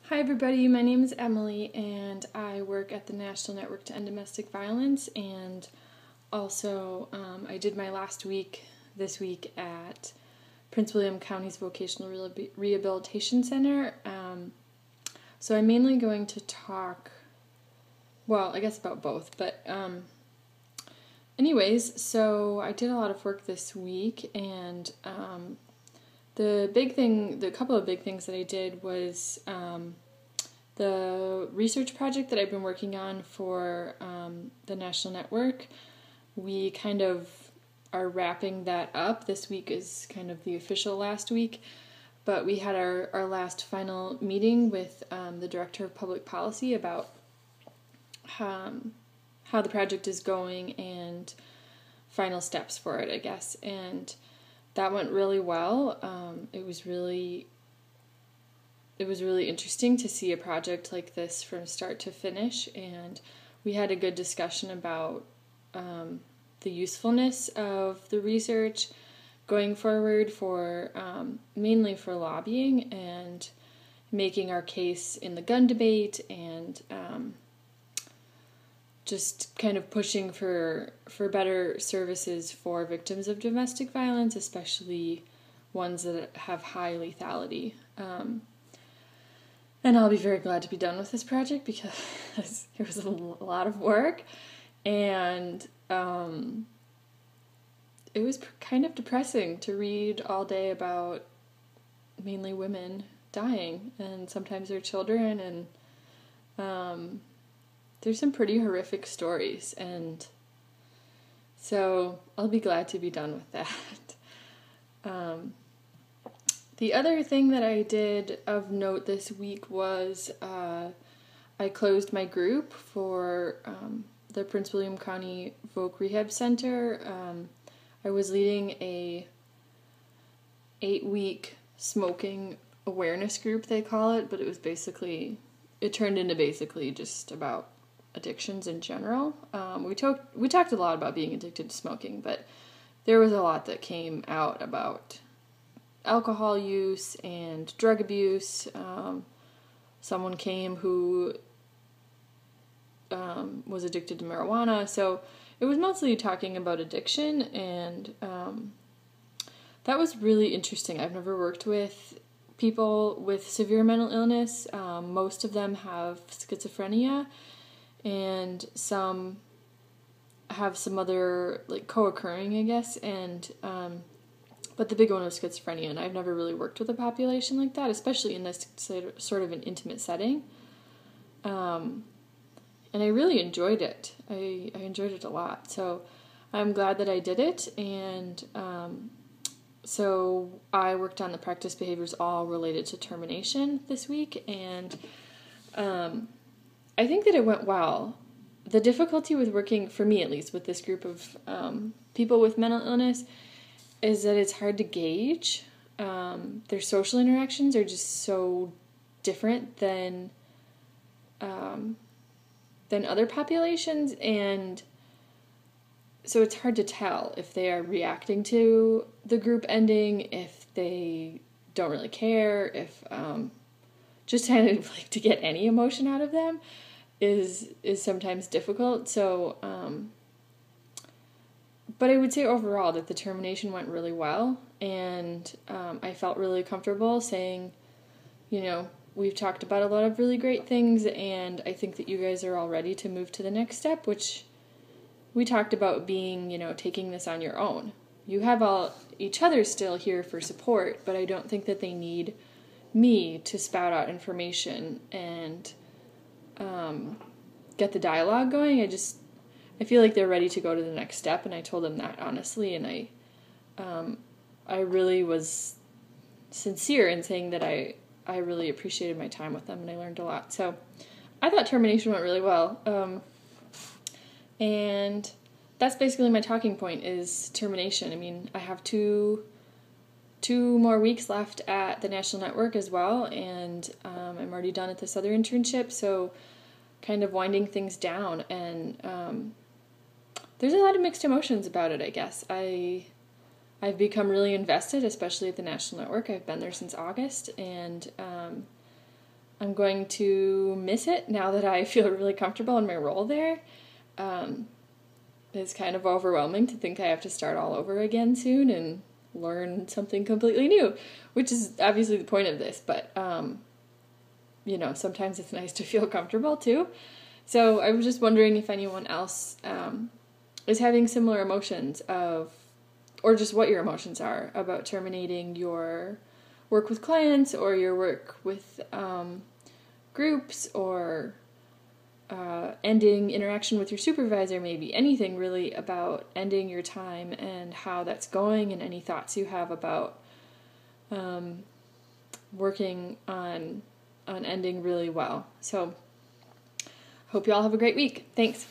Hi everybody, my name is Emily and I work at the National Network to End Domestic Violence, and also I did my last week this week at Prince William County's Vocational Rehabilitation Center. So I'm mainly going to talk, well, I guess about both, but anyways, so I did a lot of work this week, and the couple of big things that I did was the research project that I've been working on for the National Network. We kind of are wrapping that up. This week is kind of the official last week, but we had our last final meeting with the Director of Public Policy about how the project is going and final steps for it, I guess. And that went really well. It was really interesting to see a project like this from start to finish, and we had a good discussion about the usefulness of the research going forward for mainly for lobbying and making our case in the gun debate, and just kind of pushing for better services for victims of domestic violence, especially ones that have high lethality. And I'll be very glad to be done with this project because it was a lot of work, and it was kind of depressing to read all day about mainly women dying, and sometimes their children, and there's some pretty horrific stories, and so I'll be glad to be done with that. The other thing that I did of note this week was I closed my group for the Prince William County Voc Rehab Center. I was leading a 8-week smoking awareness group, they call it, but it turned into basically just about addictions in general. We talked a lot about being addicted to smoking, but there was a lot that came out about alcohol use and drug abuse. Someone came who was addicted to marijuana, so it was mostly talking about addiction, and that was really interesting. I've never worked with people with severe mental illness. Most of them have schizophrenia, and some have some other, like, co-occurring, I guess, and but the big one was schizophrenia, and I've never really worked with a population like that, especially in this sort of an intimate setting. And I really enjoyed it. I enjoyed it a lot. So I'm glad that I did it, and so I worked on the practice behaviors all related to termination this week, and I think that it went well. The difficulty with working, for me at least, with this group of people with mental illness is that it's hard to gauge. Their social interactions are just so different than other populations, and so it's hard to tell if they are reacting to the group ending, if they don't really care, if just kind of like to get any emotion out of them is sometimes difficult. So but I would say overall that the termination went really well, and I felt really comfortable saying, we've talked about a lot of really great things, and I think that you guys are all ready to move to the next step, which we talked about being, taking this on your own. You have each other still here for support, but I don't think that they need me to spout out information and get the dialogue going. I feel like they're ready to go to the next step, and I told them that honestly, and I really was sincere in saying that I really appreciated my time with them, and I learned a lot. So I thought termination went really well, and that's basically my talking point is termination. I mean, I have two more weeks left at the National Network as well, and I'm already done at this other internship, so kind of winding things down, and there's a lot of mixed emotions about it, I guess. I've become really invested, especially at the National Network. I've been there since August, and I'm going to miss it now that I feel really comfortable in my role there. It's kind of overwhelming to think I have to start all over again soon and learn something completely new, which is obviously the point of this, but sometimes it's nice to feel comfortable too. So I was just wondering if anyone else is having similar emotions or just what your emotions are about terminating your work with clients or your work with groups or ending interaction with your supervisor, maybe anything really about ending your time and how that's going, and any thoughts you have about working on ending really well. So hope you all have a great week. Thanks.